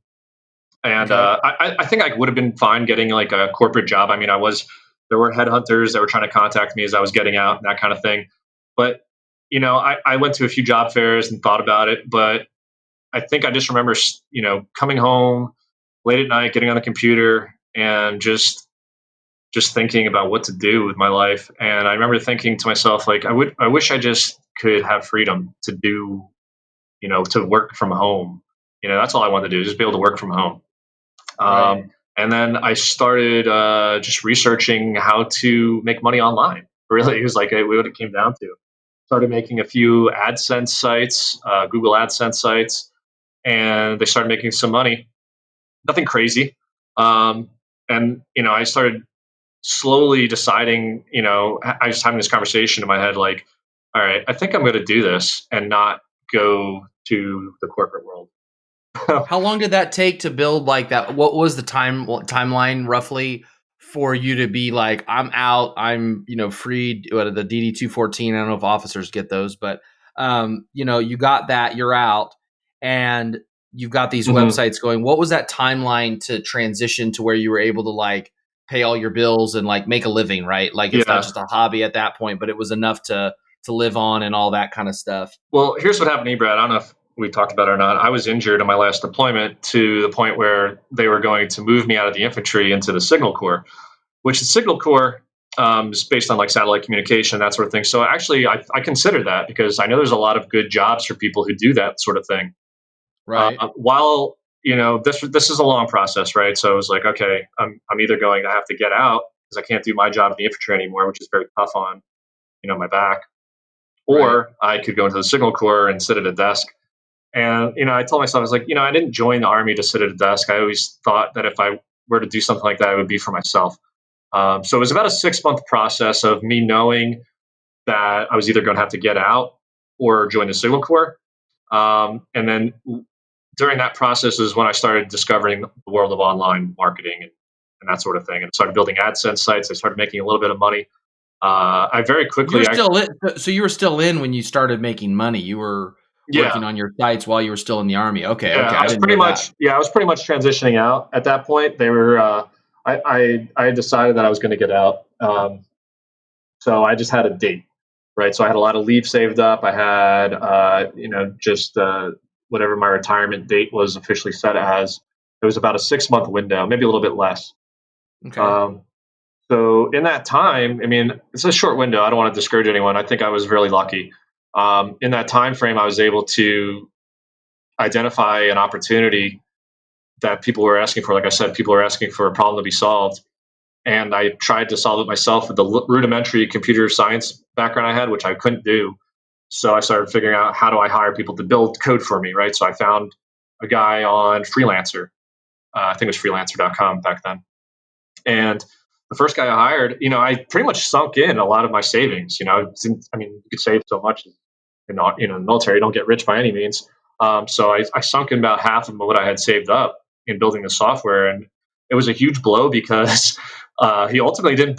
And
Okay.
I think I would have been fine getting like a corporate job. I mean, there were headhunters that were trying to contact me as I was getting out and that kind of thing. But I went to a few job fairs and thought about it, but I think I just remember coming home late at night, getting on the computer, and just just thinking about what to do with my life. And I remember thinking to myself, like, I wish I just could have freedom to do, to work from home. That's all I wanted to do, just be able to work from home.
Right.
And then I started just researching how to make money online. Really, it was like what it came down to. Started making a few AdSense sites, Google AdSense sites, and they started making some money. Nothing crazy. Um, and I started slowly deciding. I was having this conversation in my head, like, all right, I think I'm going to do this and not go to the corporate world.
How long did that take to build like that? What was the timeline roughly for you to be like, I'm out, I'm freed? What are the DD 214? I don't know if officers get those, but you got that, you're out, and you've got these
Mhm.
websites going. What was that timeline to transition to where you were able to like pay all your bills and like make a living, right? Like it's not
Yeah.
just a hobby at that point, but it was enough to live on and all that kind of stuff.
Well, here's what happened to me, Brad. I don't know if we talked about it or not. I was injured in my last deployment to the point where they were going to move me out of the infantry into the Signal Corps, which the Signal Corps is based on like satellite communication, that sort of thing. So actually, I consider that because I know there's a lot of good jobs for people who do that sort of thing.
Right.
While this is a long process, right? So it was like, okay, I'm either going to have to get out because I can't do my job in the infantry anymore, which is very tough on my back,
Right.
or I could go into the Signal Corps and sit at a desk. And I told myself, I was like, I didn't join the army to sit at a desk. I always thought that if I were to do something like that, it would be for myself. So it was about a 6 month process of me knowing that I was either going to have to get out or join the Signal Corps. And then during that process is when I started discovering the world of online marketing and that sort of thing, and started building AdSense sites. I started making a little bit of money. I very
You were
quickly,
still in, so you were still in when you started making money. You were
yeah,
working on your sites while you were still in the army. Okay,
yeah,
okay, I didn't know that.
I was pretty much transitioning out at that point. They were, I had decided that I was going to get out. So I just had a date, right? So I had a lot of leave saved up. I had, just whatever my retirement date was officially set as. It was about a 6 month window, maybe a little bit less.
Okay,
Um, so in that time, I mean, it's a short window. I don't want to discourage anyone. I think I was really lucky. In that time frame, I was able to identify an opportunity that people were asking for. Like I said, people were asking for a problem to be solved, and I tried to solve it myself with the rudimentary computer science background I had, which I couldn't do. So I started figuring out, how do I hire people to build code for me, right? So I found a guy on Freelancer. I think it was freelancer.com back then. And the first guy I hired, I pretty much sunk in a lot of my savings. I mean, you could save so much in the military. You don't get rich by any means. So I sunk in about half of what I had saved up in building the software, and it was a huge blow because he ultimately didn't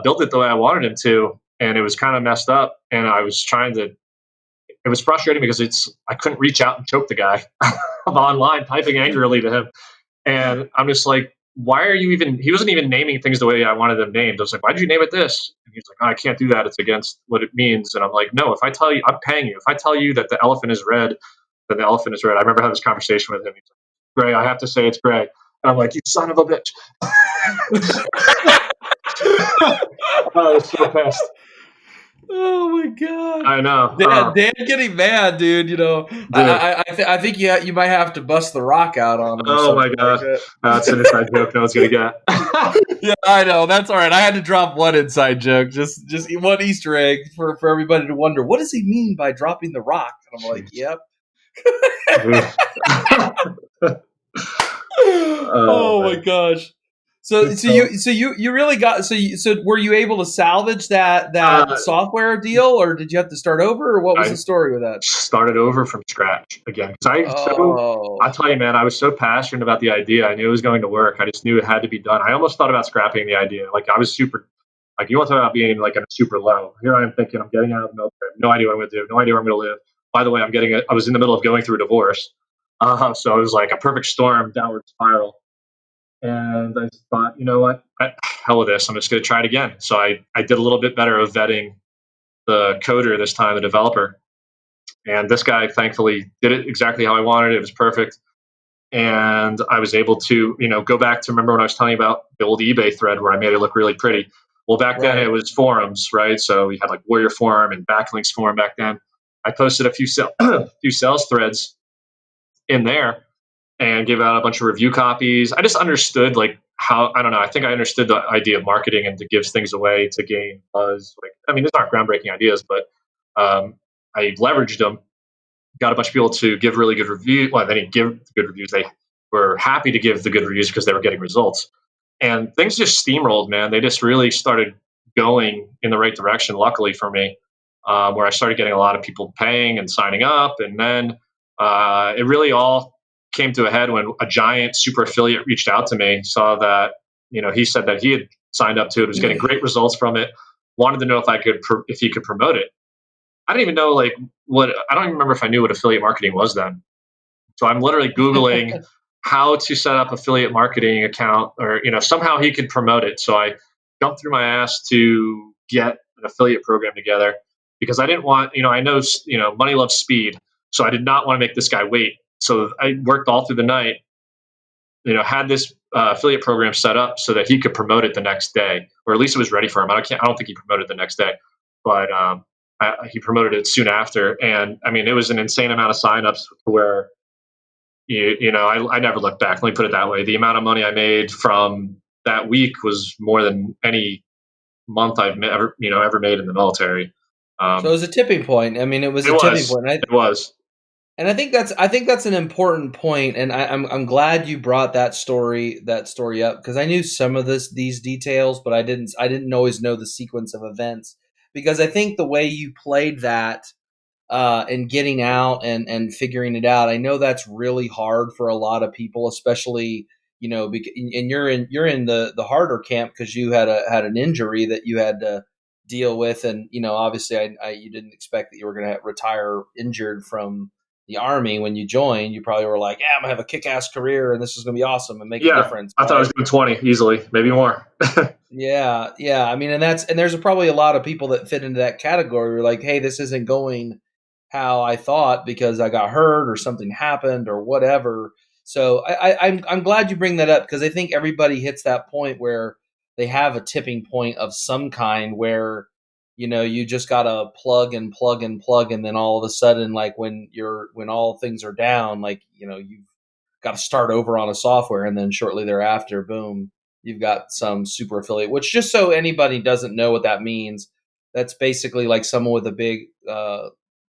build it the way I wanted him to, and it was kind of messed up. And I was trying to. It was frustrating because I couldn't reach out and choke the guy. I'm online typing angrily to him, and I'm just like, why are you even? He wasn't even naming things the way I wanted them named. I was like, why did you name it this? And he's like, oh, I can't do that. It's against what it means. And I'm like, no, if I tell you, I'm paying you. If I tell you that the elephant is red, then the elephant is red. I remember having this conversation with him. He's like, Gray, I have to say it's gray. And I'm like, you son of a bitch. I was so pissed.
oh my god,
I know.
Dan getting mad, dude.
Dude.
I think you might have to bust the rock out on him or
Oh my
something like
God.
that.
That's an inside joke no one's going to get.
Yeah, I know. That's all right. I had to drop one inside joke, just one Easter egg for everybody to wonder, what does he mean by dropping the rock? And I'm like,
Jeez.
yep.
Dude. Oh,
Oh my
man.
gosh. So
It's
so you so you you really got so were you able to salvage that
uh,
software deal, or did you have to start over, or what was the
I
story with that?
started over from scratch again. I
Oh,
tell you, man, I was so passionate about the idea. I knew it was going to work. I just knew it had to be done. I almost thought about scrapping the idea. Like, I was super, like, you want to talk about being like a super low. Here I am thinking, I'm getting out of the military. No idea what I'm going to do. No idea where I'm going to live. By the way, I was in the middle of going through a divorce. So it was like a perfect storm, downward spiral. And I thought, you know what? Hell with this. I'm just going to try it again. So I did a little bit better of vetting the coder this time, the developer. And this guy thankfully did it exactly how I wanted. It was perfect. and I was able to, go back to, remember when I was telling you about the old eBay thread where I made it look really pretty. Well, back then it
Right.
was forums, right? So we had like Warrior Forum and Backlinks Forum back then. I posted a few few sales threads in there and gave out a bunch of review copies. I just understood like how, I don't know, I think I understood the idea of marketing and to give things away to gain buzz. Like, I mean, these aren't groundbreaking ideas, but I leveraged them, got a bunch of people to give really good reviews. Well, they didn't give good reviews. They were happy to give the good reviews because they were getting results. And things just steamrolled, man. They just really started going in the right direction, luckily for me, where I started getting a lot of people paying and signing up. And then it really all came to a head when a giant super affiliate reached out to me, saw that, he said that he had signed up to it, was getting great results from it, wanted to know if he could promote it. I didn't even know like I don't even remember if I knew what affiliate marketing was then. So I'm literally Googling how to set up affiliate marketing account, or, somehow he could promote it. So I jumped through my ass to get an affiliate program together because I didn't want, I know, money loves speed. So I did not want to make this guy wait. So I worked all through the night, had this affiliate program set up so that he could promote it the next day, or at least it was ready for him. I don't think he promoted the next day, but he promoted it soon after. And I mean, it was an insane amount of signups where, I never looked back. Let me put it that way. The amount of money I made from that week was more than any month I've ever made in the military.
So it was a tipping point. I mean, it was
It
a tipping
was.
point.
It was.
And I think that's an important point, and I'm glad you brought that story up, because I knew some of these details, but I didn't always know the sequence of events, because I think the way you played that and getting out and figuring it out, I know that's really hard for a lot of people, especially, and you're in the harder camp because you had an injury that you had to deal with, and obviously you didn't expect that you were going to retire injured from the army when you joined. You probably were like, yeah, I'm gonna have a kick-ass career and this is gonna be awesome and make a
Yeah.
difference,
I thought I was
right?
doing 20 easily, maybe more.
Yeah. I mean, and there's probably a lot of people that fit into that category. Who are like, hey, this isn't going how I thought because I got hurt or something happened or whatever. So I'm glad you bring that up, because I think everybody hits that point where they have a tipping point of some kind where you just gotta plug and plug and plug, and then all of a sudden, like when all things are down, like you've got to start over on a software, and then shortly thereafter, boom, you've got some super affiliate. Which, just so anybody doesn't know what that means, that's basically like someone with a big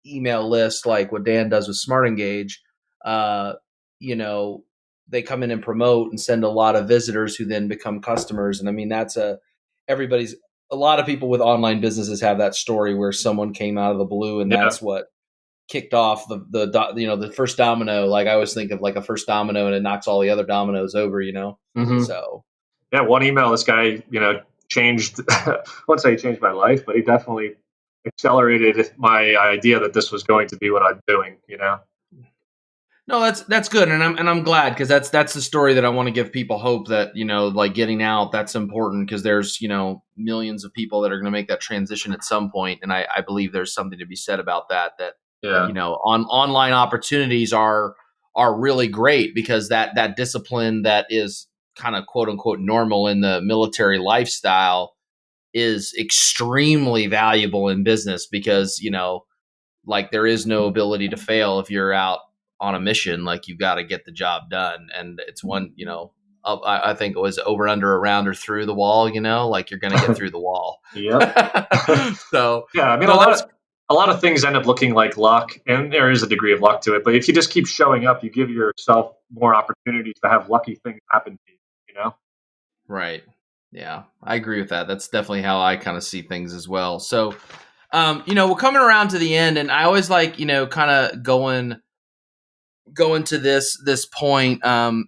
email list, like what Dan does with Smart Engage. Uh, you know, they come in and promote and send a lot of visitors who then become customers, and I mean that's everybody's a lot of people with online businesses have that story where someone came out of the blue and
Yeah.
that's what kicked off the first domino. Like I always think of like a first domino and it knocks all the other dominoes over.
Hmm.
So
Yeah. One email, this guy, changed, I wouldn't say he changed my life, but he definitely accelerated my idea that this was going to be what I'm doing.
no, that's good, and I'm glad, because that's the story that I want to give people hope that like getting out, that's important, because there's millions of people that are going to make that transition at some point, and I believe there's something to be said about that. That
Yeah.
online opportunities are really great, because that discipline that is kind of quote unquote normal in the military lifestyle is extremely valuable in business, because like there is no ability to fail if you're out on a mission. Like you've got to get the job done, and it's one I think it was over, under, around, or through the wall. Like you're going to get through the wall.
Yep.
So
Yeah, I mean, a
no,
lot
that's
of a lot of things end up looking like luck, and there is a degree of luck to it. But if you just keep showing up, you give yourself more opportunities to have lucky things happen to you. You know?
right. Yeah, I agree with that. That's definitely how I kind of see things as well. So, we're coming around to the end, and I always like, kind of going to this point, and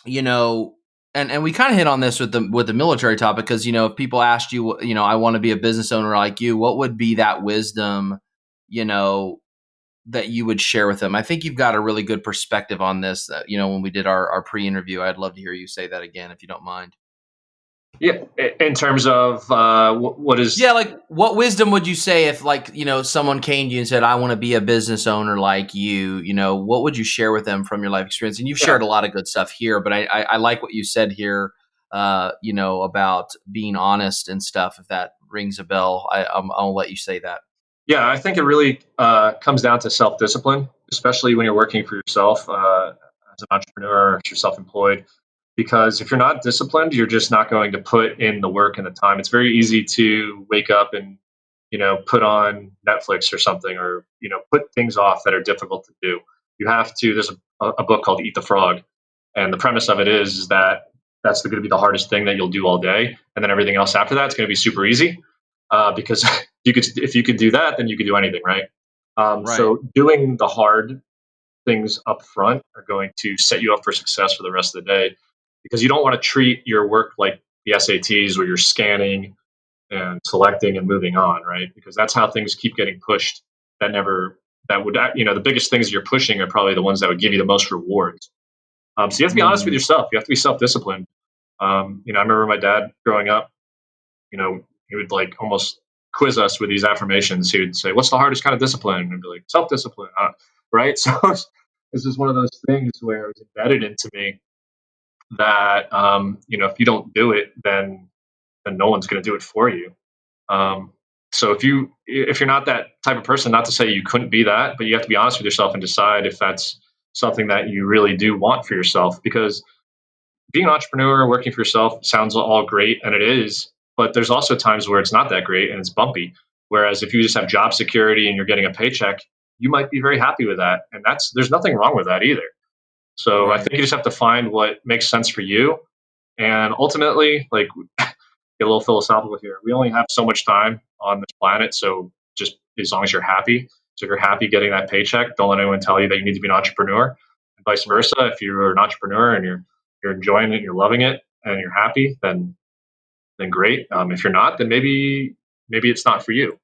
we kind of hit on this with the military topic, because if people asked you, I want to be a business owner like you, what would be that wisdom, that you would share with them? I think you've got a really good perspective on this. That when we did our pre-interview, I'd love to hear you say that again, if you don't mind.
Yeah, in terms of what is.
Yeah, like what wisdom would you say if like, someone came to you and said, I want to be a business owner like you, what would you share with them from your life experience? And you've
Yeah,
shared a lot of good stuff here, but I like what you said here, about being honest and stuff. If that rings a bell, I'll let you say that.
yeah, I think it really comes down to self discipline, especially when you're working for yourself as an entrepreneur or if you're self employed. Because if you're not disciplined, you're just not going to put in the work and the time. It's very easy to wake up and put on Netflix or something, or put things off that are difficult to do. You have to. There's a book called Eat the Frog, and the premise of it is that that's going to be the hardest thing that you'll do all day, and then everything else after that is going to be super easy. Because if you could do that, then you could do anything, right?
Right.
So doing the hard things up front are going to set you up for success for the rest of the day, because you don't want to treat your work like the SATs where you're scanning and selecting and moving on, right? Because that's how things keep getting pushed. That never that would the biggest things you're pushing are probably the ones that would give you the most rewards. So you have to be honest with
Hmm.
yourself. You have to be self-disciplined. I remember my dad growing up. He would like almost quiz us with these affirmations. He would say, "What's the hardest kind of discipline?" And I'd be like, "Self-discipline." Right? So this is one of those things where it was embedded into me that if you don't do it, then no one's going to do it for you. Um, so if you're not that type of person, not to say you couldn't be that, but you have to be honest with yourself and decide if that's something that you really do want for yourself. Because being an entrepreneur, working for yourself sounds all great, and it is. But there's also times where it's not that great and it's bumpy. Whereas if you just have job security and you're getting a paycheck, you might be very happy with that, and there's nothing wrong with that either. So I
Right.
think you just have to find what makes sense for you, and ultimately, like, get a little philosophical here. We only have so much time on this planet, so just as long as you're happy. So if you're happy getting that paycheck, don't let anyone tell you that you need to be an entrepreneur. And vice
Right.
versa. If you're an entrepreneur and you're enjoying it, you're loving it, and you're happy, then great. If you're not, then maybe it's not for you.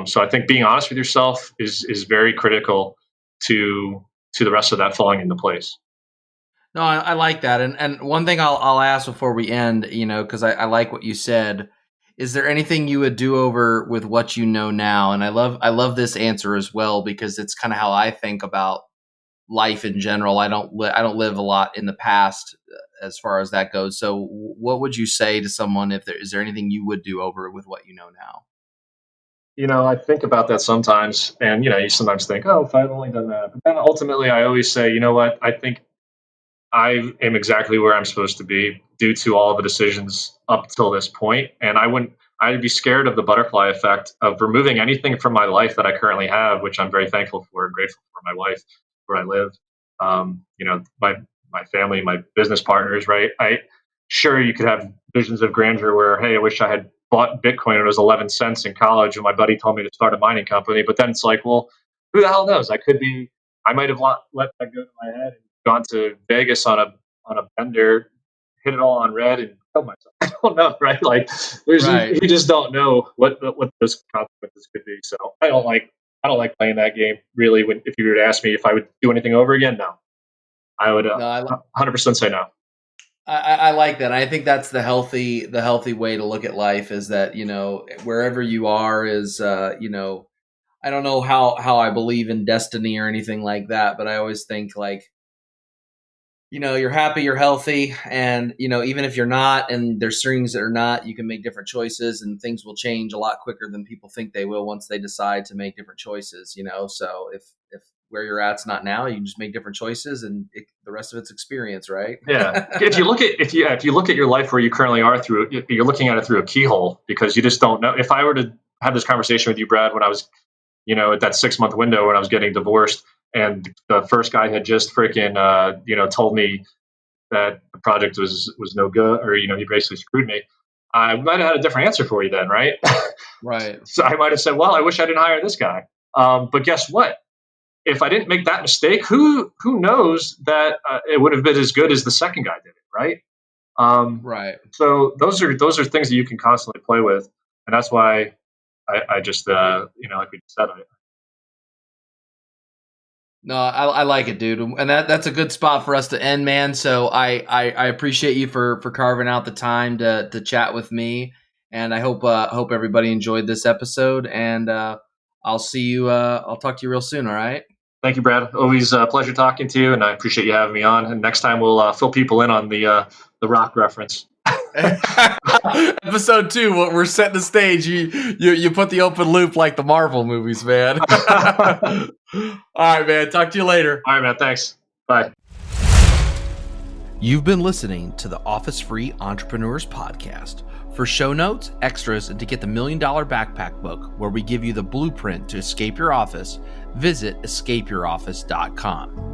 So I think being honest with yourself is very critical to the rest of that falling into place.
No, I like that. And one thing I'll ask before we end, because I like what you said. Is there anything you would do over with what you know now? And I love this answer as well because it's kind of how I think about life in general. I don't live a lot in the past as far as that goes. So, what would you say to someone if there anything you would do over with what you know now?
I think about that sometimes, and you sometimes think, oh, if I'd only done that. But then ultimately, I always say, you know what? I think I am exactly where I'm supposed to be due to all the decisions up till this point, and I'd be scared of the butterfly effect of removing anything from my life that I currently have, which I'm very thankful for and grateful for my wife, where I live. My family, my business partners, right? Sure, you could have visions of grandeur where, hey, I wish I had bought Bitcoin when it was 11 cents in college, and my buddy told me to start a mining company. But then it's like, well, who the hell knows? I might have let that go to my head and gone to Vegas on a bender, hit it all on red, and killed myself. I don't know, right? Like,
Right.
you just don't know what those consequences could be. So I don't like playing that game really. When if you were to ask me if I would do anything over again, no, I would
No,
100% say no.
I like that. I think that's the healthy way to look at life is that wherever you are is I don't know how I believe in destiny or anything like that, but I always think like you're happy, you're healthy, and even if you're not, and there's things that are not, you can make different choices, and things will change a lot quicker than people think they will once they decide to make different choices. So if where you're at's not now, you can just make different choices, and the rest of it's experience, right?
Yeah, if you look at your life where you currently are through, you're looking at it through a keyhole because you just don't know. If I were to have this conversation with you, Brad, when I was at that 6 month window when I was getting divorced, and the first guy had just freaking told me that the project was no good, or he basically screwed me. I might have had a different answer for you then, right?
Right.
So I might have said, well, I wish I didn't hire this guy. But guess what? If I didn't make that mistake, who knows that it would have been as good as the second guy did it, right?
Right.
So those are things that you can constantly play with, and that's why I just like we said,
No, I like it, dude, and that's a good spot for us to end, man. So I appreciate you for carving out the time to chat with me, and I hope everybody enjoyed this episode. And I'll see you. I'll talk to you real soon. All right.
Thank you, Brad. Always a pleasure talking to you, and I appreciate you having me on. And next time we'll fill people in on the Rock reference.
Episode 2, we're setting the stage. You put the open loop like the Marvel movies, man. All right, man. Talk to you later.
All right, man. Thanks. Bye.
You've been listening to the Office Free Entrepreneurs Podcast. For show notes, extras, and to get the $1 Million Backpack book, where we give you the blueprint to escape your office, visit escapeyouroffice.com.